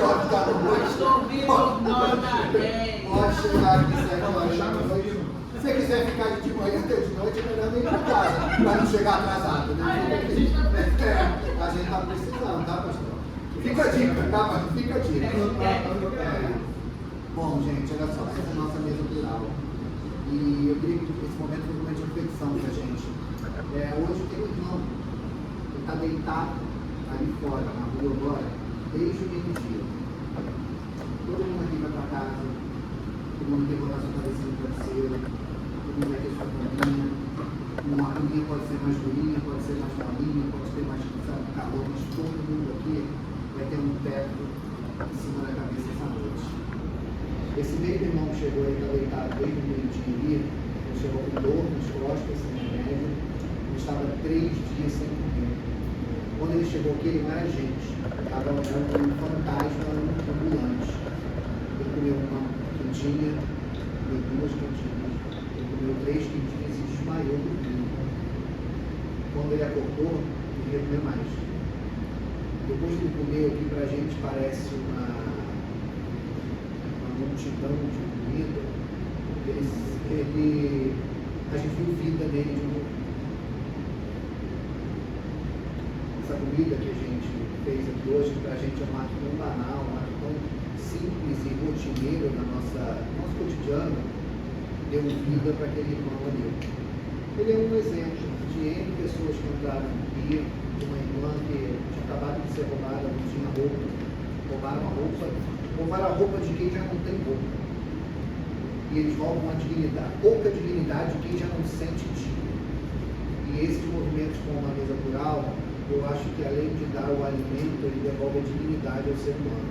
horas da noite. Estou vivo novamente. Pode chegar aqui 7 horas da noite. Se você quiser ficar de manhã até de noite, é melhor nem ir para casa, para não chegar atrasado. Né? A gente está precisando, tá, pastor? Fica a dica, tá, pastor? Fica a dica. Bom, gente, olha só, essa é a nossa mesa plural. E eu queria que esse momento foi uma reflexão para a gente. Hoje tem um irmão que está deitado ali fora, na rua agora, desde o meio-dia. Todo mundo aqui vai para casa, todo mundo tem coração parecendo travesseiro, todo mundo vai ter sua caminha. Uma caminha pode ser mais durinha, pode ser mais molinha, pode ter mais calor, mas todo mundo aqui vai ter um teto em cima da cabeça essa noite. Esse mesmo irmão que chegou aí, está deitado desde o meio-dia ali, ele chegou com dor nas costas, sem remédio, ele estava 3 dias sem comer. Quando ele chegou aqui, ele não era gente, estava um fantasma ambulante. Ele comeu uma quentinha, comeu 2 quentinhas, ele comeu 3 quentinhas e desmaiou do frio. Quando ele acordou, ele queria comer mais. Depois que ele comeu, o que para a gente parece uma multidão de comida, a gente viu vida nele de novo. Essa comida que a gente fez aqui hoje, que para a gente é um ato tão banal, um ato tão simples e rotineiro no nosso cotidiano, deu vida para aquele irmão ali. Ele é um exemplo de N pessoas que entraram aqui, de uma irmã que tinha acabado de ser roubada, não tinha roupa, roubaram a roupa de quem já não tem roupa. E eles roubam a dignidade, pouca dignidade de quem já não se sente digno. E esses movimentos como a mesa plural, eu acho que além de dar o alimento, ele devolve a dignidade ao ser humano.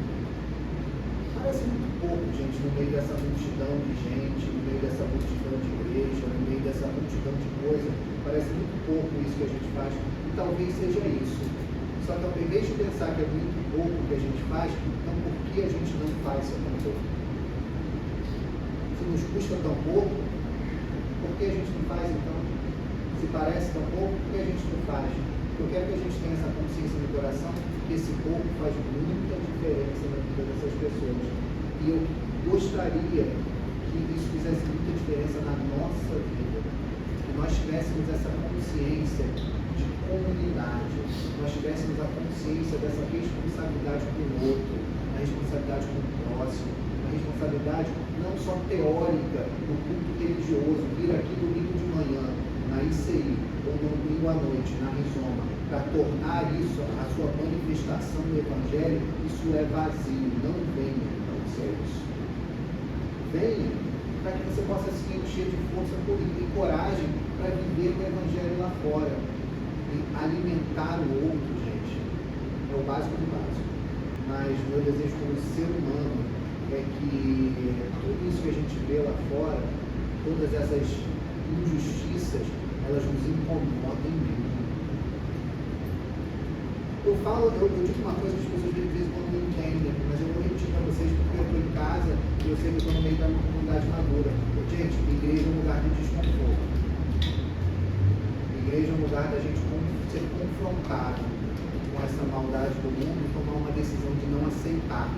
Parece muito pouco, gente, no meio dessa multidão de gente, no meio dessa multidão de igreja, no meio dessa multidão de coisa, parece muito pouco isso que a gente faz, e talvez seja isso. Só que ao invés de pensar que é muito pouco que a gente faz, então por que a gente não faz isso tão pouco? Se nos custa tão pouco, por que a gente não faz então? Se parece tão pouco, por que a gente não faz? Eu quero que a gente tenha essa consciência no coração que esse pouco faz muita diferença na vida dessas pessoas. E eu gostaria que isso fizesse muita diferença na nossa vida. Que nós tivéssemos essa consciência de comunidade, nós tivéssemos a consciência dessa responsabilidade com o outro, a responsabilidade com o próximo, a responsabilidade não só teórica no culto religioso, vir aqui domingo de manhã, na ICI, ou no domingo à noite, na Rizoma, para tornar isso a sua manifestação do Evangelho, isso é vazio, não venha para os céus. Venha para que você possa se encher de força e coragem para viver o Evangelho lá fora. E alimentar o outro, gente, é o básico do básico. Mas meu desejo como ser humano é que tudo isso que a gente vê lá fora, todas essas injustiças, elas nos incomodem muito. Eu digo uma coisa que as pessoas de vez em quando não entendem, mas eu vou repetir para vocês porque eu estou em casa e eu sei que estou no meio da comunidade madura. Gente, igreja é um lugar de desconforto. Igreja é um lugar da gente ser confrontado com essa maldade do mundo e tomar uma decisão de não aceitar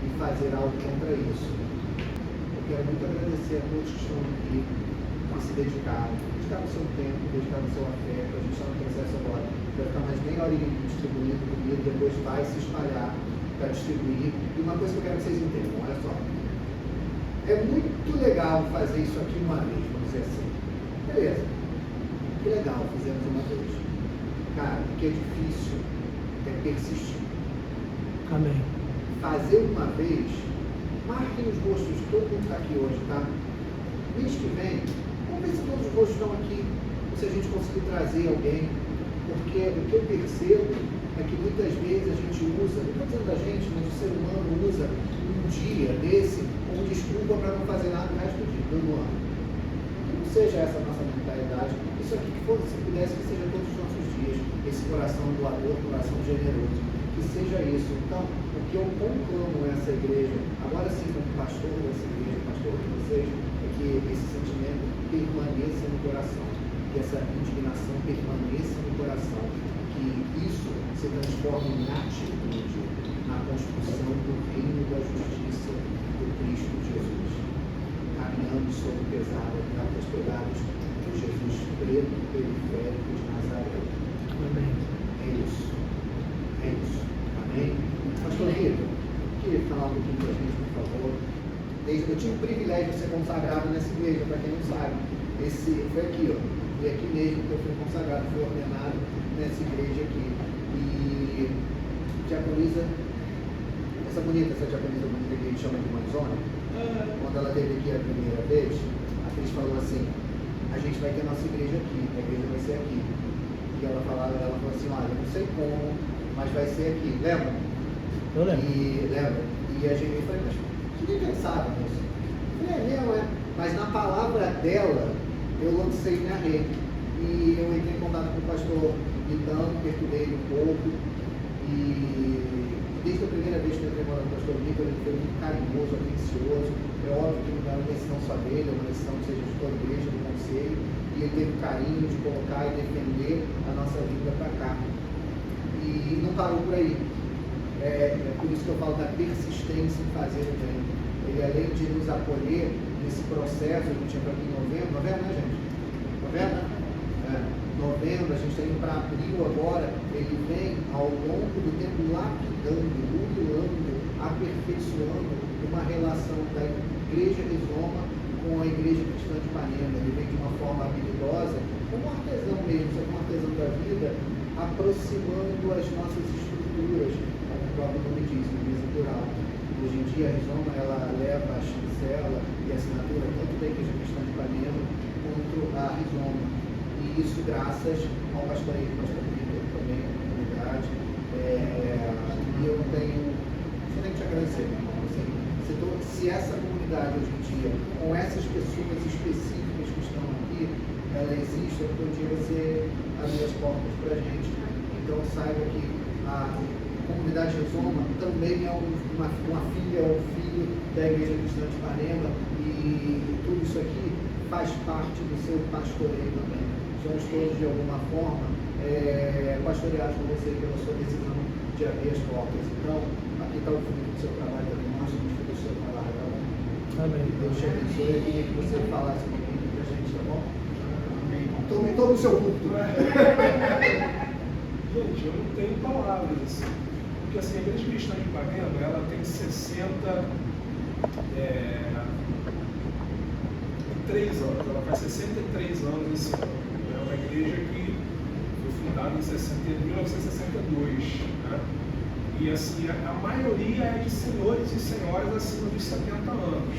e fazer algo contra isso. Eu quero muito agradecer a todos que estão aqui, que se dedicaram, dedicaram o seu tempo, dedicaram o seu afeto. A gente está no processo agora, vai ficar mais meia hora distribuindo comida, depois vai se espalhar para distribuir. E uma coisa que eu quero que vocês entendam, olha só, é muito legal fazer isso aqui uma vez, vamos dizer assim. Beleza, que legal, fizemos uma vez. Cara, o que é difícil é persistir. Amém. Fazer uma vez, marquem os rostos, todo mundo está aqui hoje, tá? Mês que vem, vamos ver se todos os rostos estão aqui, se a gente conseguir trazer alguém, porque o que eu percebo é que muitas vezes a gente usa, não estou dizendo da gente, mas o ser humano usa um dia desse como desculpa para não fazer nada o resto do ano. Que não seja essa a nossa mentalidade, isso aqui que fosse, se pudesse, que seja todos os nossos dias, esse coração doador, coração generoso, que seja isso. Então, o que eu conclamo nessa igreja, agora sim como pastor dessa igreja, pastor de vocês, é que esse sentimento permaneça no coração, que essa indignação permaneça no coração, que isso se transforme em atitude na construção do reino pesada, apostolados de Jesus preto, periférico de Nazaré. Amém. É isso. É isso. Amém? Pastor Vitor, queria falar um pouquinho para a gente, por favor. Eu tive o privilégio de ser consagrado nessa igreja, para quem não sabe. Foi aqui, ó. Foi aqui mesmo que eu fui consagrado, fui ordenado nessa igreja aqui. E diaconisa, essa diaconisa bonita que a gente chama de Manzona, quando ela esteve aqui a primeira vez, a Cris falou assim: a gente vai ter a nossa igreja aqui, a igreja vai ser aqui. E ela falou assim: olha, eu não sei como, mas vai ser aqui, lembra? Eu lembro. Lembra? E a gente falou: mas que nem pensava nisso? Eu falei: não, é. Mas na palavra dela, eu lancei minha rede. E eu entrei em contato com o pastor Vitão, perturbei ele um pouco. E desde a primeira vez que eu entrei em contato com o pastor Vitor, ele foi muito carinhoso, atencioso. É óbvio que não é uma decisão só dele, é uma decisão que seja de toda a igreja, do conselho. E ele teve o carinho de colocar e defender a nossa vida para cá. E não parou por aí. É por isso que eu falo da persistência em fazer o bem. Ele, além de nos acolher nesse processo, a gente entra aqui em novembro, né, gente? Novembro? Novembro, a gente está indo para abril agora. Ele vem ao longo do tempo lapidando, modulando, aperfeiçoando uma relação da Igreja Rizoma com a Igreja Cristã de Ipanema. Ele vem de uma forma habilidosa, como um artesão mesmo, como um artesão da vida, aproximando as nossas estruturas, como o próprio nome diz, mesa plural. Hoje em dia a Rizoma, ela leva a chancela e a assinatura tanto da Igreja Cristã de Ipanema quanto a Rizoma. E isso graças ao pastoreio do pastor Vitor também, à comunidade. E eu não tenho nem que te agradecer, meu irmão. Assim, se essa comunidade hoje em dia, com essas pessoas específicas que estão aqui, ela existe, é porque um dia você abrir as portas para a gente. Então saiba que a comunidade Rizoma também é uma filha ou filho da Igreja Cristã de Ipanema, e tudo isso aqui faz parte do seu pastoreio também. Somos todos, de alguma forma, pastoreados por você pela sua decisão de abrir as portas. Então, aqui está o fruto do seu trabalho também, nós estamos fruto do seu trabalho, tá bom? Amém. Deus te abençoe. Eu queria que você falasse um pouquinho para a gente, tá bom? Tome todo o seu culto. Gente, eu não tenho palavras assim. Porque assim, a Igreja Cristã de Ipanema, ela tem 63 anos, ela faz 63 anos esse ano. É uma igreja que foi fundada em 1962. Né? E assim, a maioria é de senhores e senhoras acima dos 70 anos.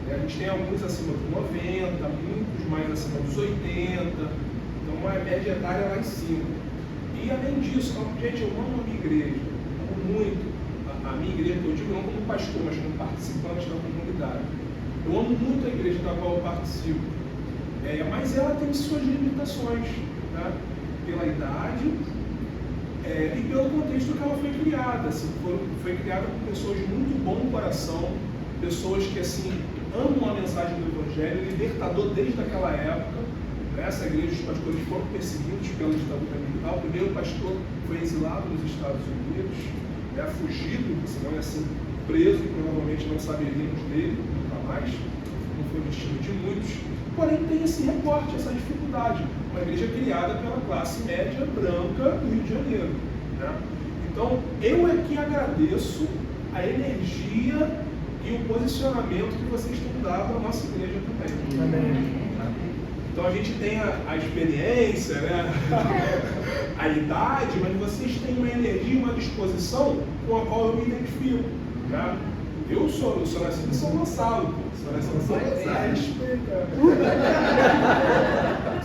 A gente tem alguns acima dos 90, muitos mais acima dos 80, então uma média etária lá em cima. E além disso, gente, eu amo a minha igreja, amo muito a minha igreja, que eu digo não como pastor, mas como participante da comunidade. Eu amo muito a igreja da qual eu participo, mas ela tem suas limitações, né? Pela idade e pelo contexto que ela foi criada. Assim, foi criada por pessoas de muito bom coração, pessoas que assim, amam a mensagem do Evangelho, libertador desde aquela época. Nessa igreja, os pastores foram perseguidos pela ditadura militar. O primeiro pastor foi exilado nos Estados Unidos, fugido, senão ia ser preso, e provavelmente não saberíamos dele nunca mais. Não foi o destino de muitos. Porém, tem esse recorte, essa dificuldade. Uma igreja criada pela classe média branca do Rio de Janeiro. Né? Então, eu é que agradeço a energia e o posicionamento que vocês têm dado à nossa igreja também. Amém. Então a gente tem a experiência, né? A idade, mas vocês têm uma energia, uma disposição com a qual eu me identifico. Né? Eu sou nascido em São Gonçalo. Sou nascido em São Gonçalo.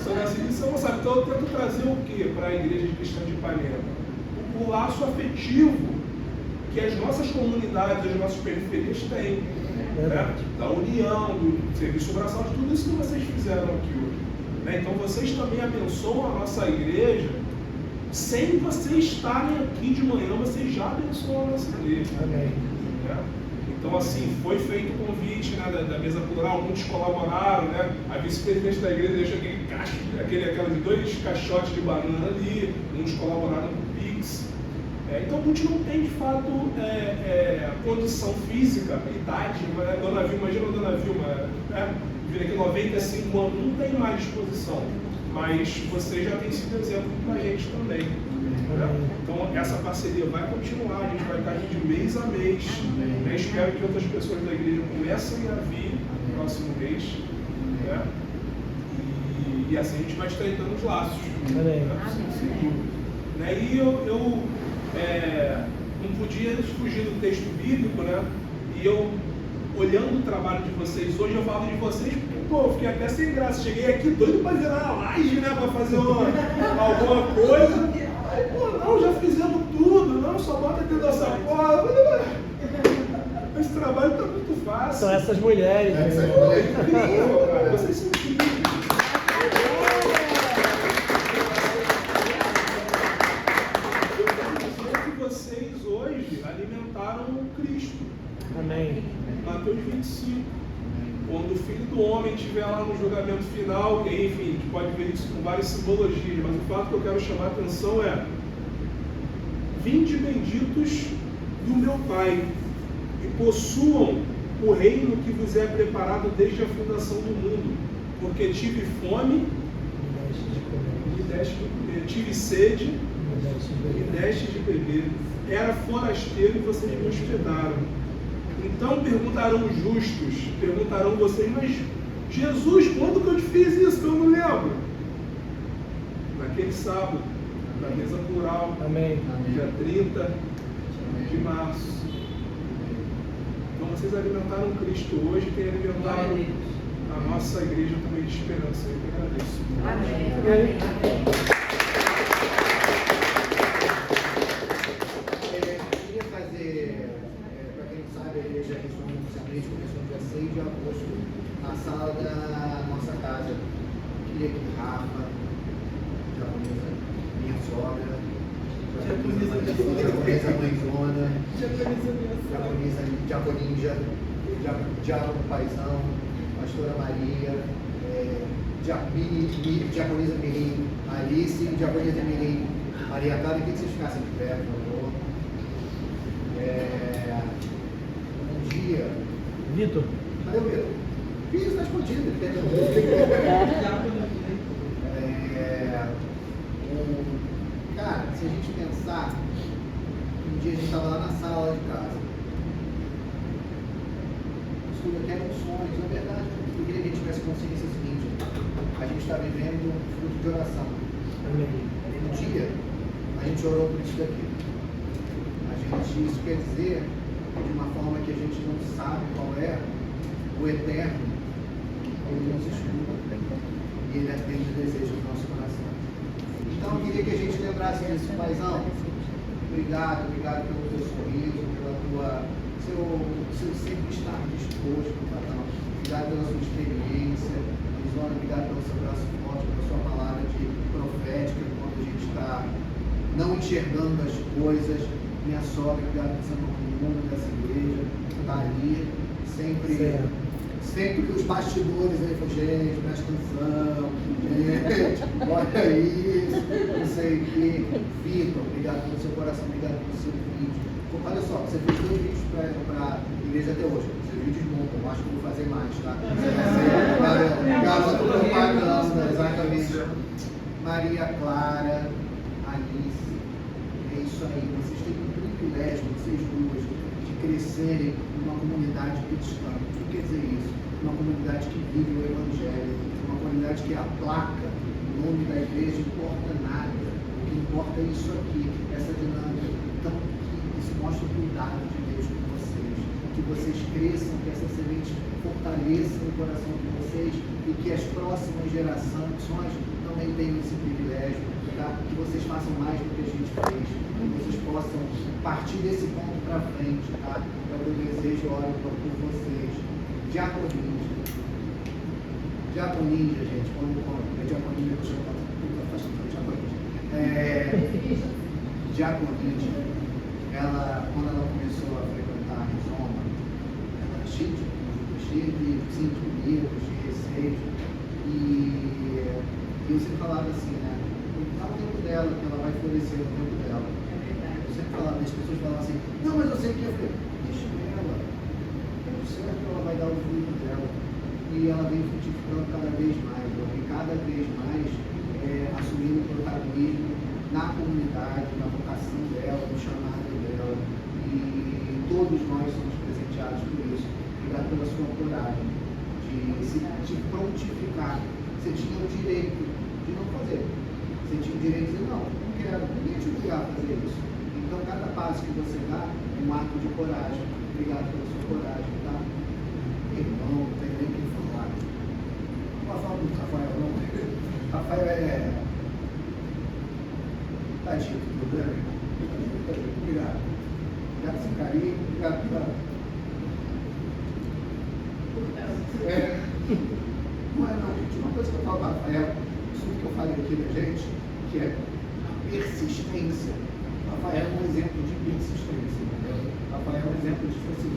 Sou nascido em São Gonçalo. Então eu tento trazer o que para a Igreja Cristã de Ipanema? O laço afetivo que as nossas comunidades, as nossas periferias têm. Né? Da união, do serviço braçal, de tudo isso que vocês fizeram aqui hoje. Né? Então vocês também abençoam a nossa igreja, sem vocês estarem aqui de manhã, vocês já abençoam a nossa igreja. Amém. Né? Então assim, foi feito o convite, né, da mesa plural, muitos colaboraram, né? A vice-presidente da igreja deixou aqueles 2 caixotes de banana ali, muitos colaboraram com o Pix. Então, muitos não têm, de fato, condição física, idade. Dona Vilma, imagina a Dona Vilma, vir aqui 95 anos, não tem mais disposição. Mas você já tem sido exemplo para a gente também. Né? Então, essa parceria vai continuar, a gente vai estar aqui de mês a mês. Né? Espero que outras pessoas da igreja comecem a vir no próximo mês. Né? E assim a gente vai estreitando os laços. Né? Sem dúvida. Né? E eu não podia fugir do texto bíblico, né? E eu, olhando o trabalho de vocês hoje, eu falo de vocês porque, pô, eu fiquei até sem graça. Cheguei aqui doido para virar uma live, né? Para fazer alguma coisa. Aí, pô, não, já fizemos tudo, não, só bota aqui nossa porra. Esse trabalho está muito fácil. São essas mulheres. Incrível, cara. Vocês são incríveis. Vocês hoje alimentaram o Cristo. Amém. Mateus 25. Quando o Filho do Homem estiver lá no julgamento final, e, enfim, a gente pode ver isso com várias simbologias, mas o fato que eu quero chamar a atenção é: vinde benditos do meu Pai, e possuam o reino que vos é preparado desde a fundação do mundo, porque tive fome e deste de comer, tive sede e deste de beber, era forasteiro e vocês me hospedaram. Então perguntarão os justos, perguntarão vocês, mas Jesus, quando que eu te fiz isso? Que eu não lembro. Naquele sábado, na mesa plural, Amém. dia 30 de março. Então vocês alimentaram Cristo hoje, tem alimentado a nossa igreja também de esperança. Eu que agradeço. Amém. Queria fazer, para quem não sabe, a igreja Responde oficialmente começou no dia 6 de agosto, na sala da nossa casa. Queria que Rafa, japonesa, minha sogra, japonesa mãezona, japoninja, Diabo Paizão, pastora Maria, japonesa Mirim, Alice, japonesa Mirim, Maria Clara. Queria que vocês ficassem de pé, por favor. Um dia. Vitor. Cadê o Vitor? Filho, está escondido. Cara, se a gente pensar, um dia a gente estava lá na sala de casa. Isso aqui era um sonho, na verdade, eu queria que a gente tivesse consciência seguinte: a gente está vivendo um fruto de oração. Um dia a gente orou por isso daqui. Isso quer dizer, de uma forma que a gente não sabe qual é, o eterno, ele nos escuta e ele atende o desejo do nosso coração. Então eu queria que a gente lembrasse disso. Paizão, obrigado pelo teu sorriso, pela seu sempre estar disposto, patrão. Obrigado pela sua experiência. Isona, obrigado pelo seu braço forte, pela sua palavra de profética, quando a gente está não enxergando as coisas. Minha sogra, obrigado por ser mundo dessa igreja, está ali, sempre os bastidores aí, gente, presta atenção, gente, olha isso, não sei o que. Vitor, obrigado pelo seu coração, obrigado pelo seu vídeo. Olha só, você fez 2 vídeos para a igreja até hoje, você vídeos bons, eu acho que eu vou fazer mais, tá? Você vai ser garoto propaganda, exatamente. Maria Clara, Alice, é isso aí, vocês têm privilégio, vocês duas, de crescerem numa comunidade cristã. O que quer dizer isso? Uma comunidade que vive o Evangelho, uma comunidade que aplaca o nome da igreja, não importa nada. O que importa é isso aqui, essa dinâmica. Então, isso mostra o cuidado de Deus com vocês. Que vocês cresçam, que essa semente fortaleça o coração de vocês e que as próximas gerações também tenham esse privilégio, tá? Que vocês façam mais do que a gente fez. Que vocês possam partir desse ponto para frente, tá? É o meu desejo, oro por vocês. Diaconinja, gente, quando é diaconinja, eu chamo diaconinja, quando ela começou a frequentar a Rizoma, ela era cheia de medos, de receios, e eu sempre falava assim, né? Está no tempo dela, que ela vai florescer no tempo dela. sempre falava, as pessoas falavam assim, não, mas eu sei que eu falei, deixa ela, é certo, ela vai dar o fruto dela. E ela vem frutificando cada vez mais, ela vem cada vez mais assumindo protagonismo na comunidade, na vocação dela, no chamado dela. E todos nós somos presenteados por isso. Obrigado pela sua coragem de prontificar. Você tinha o direito de não fazer. Você tinha o direito de dizer, não quero, ninguém te obrigar a fazer isso. Então, cada passo que você dá é um ato de coragem. Obrigado pela sua coragem, tá? Irmão, não tem nem o que falar. Não vou falar do Rafael, não. Rafael tá dito, tudo bem? Obrigado. Obrigado pelo carinho, obrigado pela. Não é não, gente. Uma coisa que eu falo para Rafael, isso que eu falei aqui da gente, que é a persistência. Rafael é um exemplo de persistência, entendeu? Rafael é um exemplo de, tipo assim,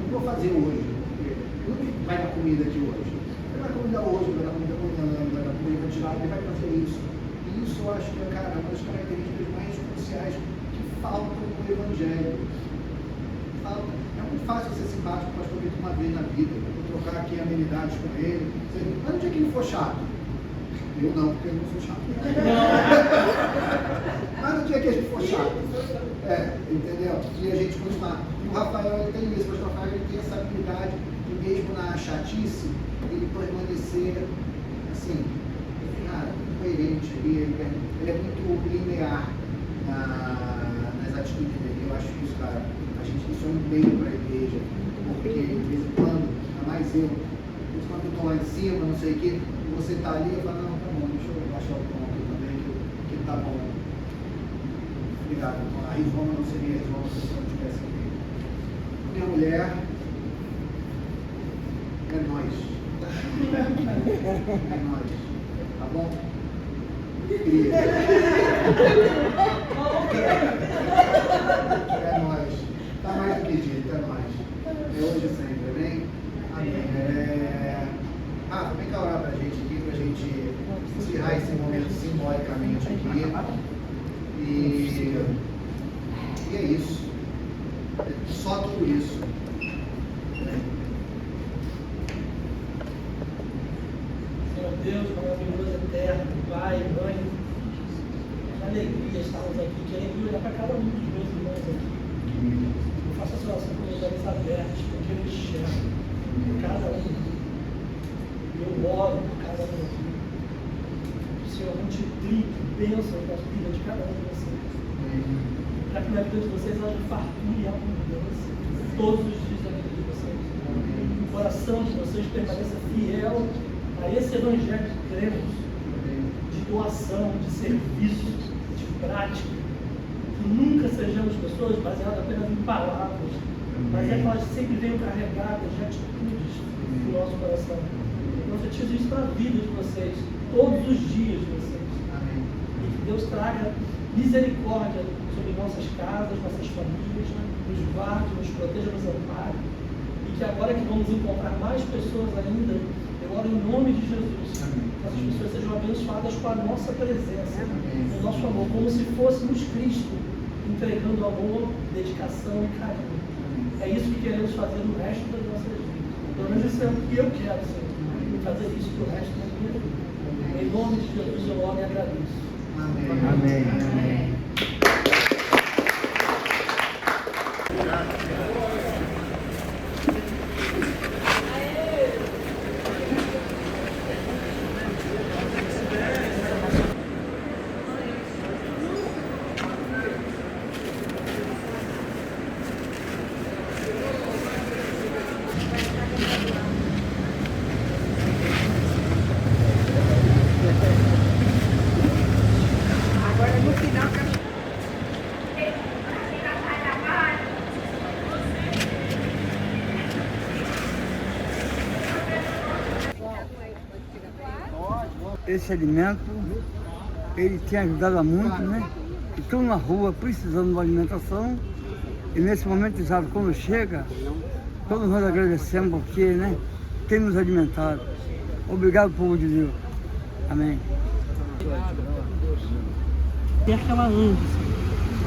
não vou fazer hoje, porque não vai dar comida aqui hoje. Ele vai dar comida hoje, vai dar comida amanhã, vai dar comida tirada, ele vai fazer isso. E isso eu acho que é, cara, uma das características mais cruciais que faltam no Evangelho. Falta. É muito fácil ser simpático com o pastor Vitor uma vez na vida, trocar aqui amenidades com ele. Mas no dia que ele for chato, eu não, porque eu não sou chato. Mas no dia que a gente for chato, entendeu? E a gente continuar. E o Rafael ele tem isso, mas o Rafael ele tem essa habilidade de mesmo na chatice, ele permanecer assim, cara, coerente, ele é muito linear nas atitudes dele. Eu acho isso, cara, isso é um bem para a igreja, porque de vez em quando, ainda mais eu, de vez em quando eu estou lá em cima, não sei o que, e você está ali, eu falo, não, tá bom, deixa eu baixar o tom aqui também, que tá bom. Obrigado. A Rizoma não seria a Rizoma se eu não tivesse aqui. Minha mulher é nós. É nós. Tá bom? Querida. É nós. Tá mais do que dito, é nós. É hoje e sempre, amém? Amém. Vem cá orar pra gente aqui, pra gente encerrar esse momento simbolicamente aqui. E é isso. É só tudo isso. Senhor Deus, maravilhoso, eterno, Pai, Mãe, que alegria estarmos aqui, que alegria olhar para cada um dos meus irmãos aqui. Eu faço essa oração com os olhos abertos, porque eu enxergo cada um. Eu oro por cada um aqui. O Senhor multiplique bênçãos na vida de cada um de vocês. Para que na vida de vocês haja fartura e abundância todos os dias da vida de vocês. O coração de vocês permaneça fiel a esse evangelho que cremos, de doação, de serviço, de prática. Que nunca sejamos pessoas baseadas apenas em palavras, mas é que elas sempre venham carregadas de atitudes do nosso coração. Eu profetizo isso para a vida de vocês, todos os dias de vocês. E que Deus traga misericórdia sobre nossas casas, nossas famílias, nos guarde, nos proteja, nos ampare. E que agora que vamos encontrar mais pessoas ainda, eu oro em nome de Jesus, que essas pessoas sejam abençoadas com a nossa presença, o nosso amor, como se fôssemos Cristo, entregando amor, dedicação e carinho. É isso que queremos fazer no resto das nossas vidas. Pelo menos isso é o que eu quero, Senhor, fazer isso pro resto da minha vida. Em nome de Jesus eu oro e agradeço. Amém. Amém. Amém. Esse alimento, ele tem ajudado muito, né? Estão na rua precisando de uma alimentação e nesse momento, sabe, quando chega, todos nós agradecemos porque, né, tem nos alimentado. Obrigado, povo de Deus. Amém. E aquela ânsia,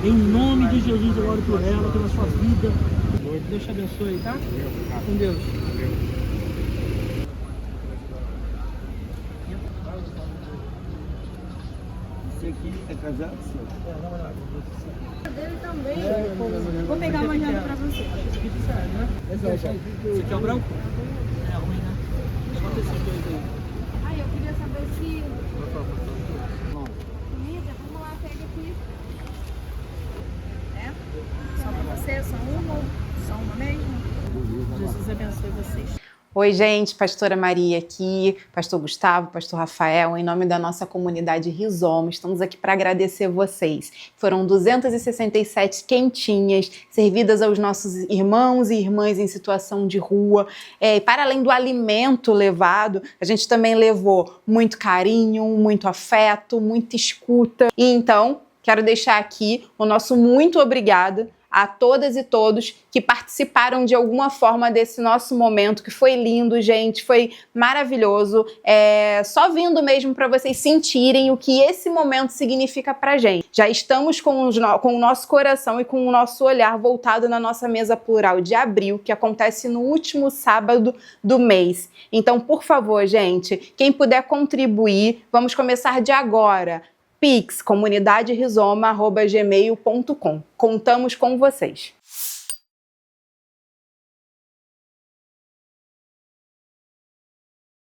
Em nome de Jesus, eu oro por ela, pela sua vida. Deus te abençoe, tá? Com Deus. Você aqui é casado, senhor? Dele também. Vou pegar uma janta pra você. Esse aqui é o branco? É ruim, né? Bota esses dois aí. Aí, eu queria saber se... Comida, vamos lá, pega aqui. É? Só pra você, só uma ou só uma mesmo? Jesus abençoe vocês. Oi, gente, pastora Maria aqui, pastor Gustavo, pastor Rafael, em nome da nossa comunidade Rizoma, estamos aqui para agradecer vocês. Foram 267 quentinhas servidas aos nossos irmãos e irmãs em situação de rua. E para além do alimento levado, a gente também levou muito carinho, muito afeto, muita escuta. E então, quero deixar aqui o nosso muito obrigado a todas e todos que participaram de alguma forma desse nosso momento, que foi lindo, gente, foi maravilhoso. Só vindo mesmo para vocês sentirem o que esse momento significa pra gente. Já estamos com o nosso coração e com o nosso olhar voltado na nossa mesa plural de abril, que acontece no último sábado do mês. Então, por favor, gente, quem puder contribuir, vamos começar de agora. Pix, comunidaderizoma@gmail.com. Contamos com vocês.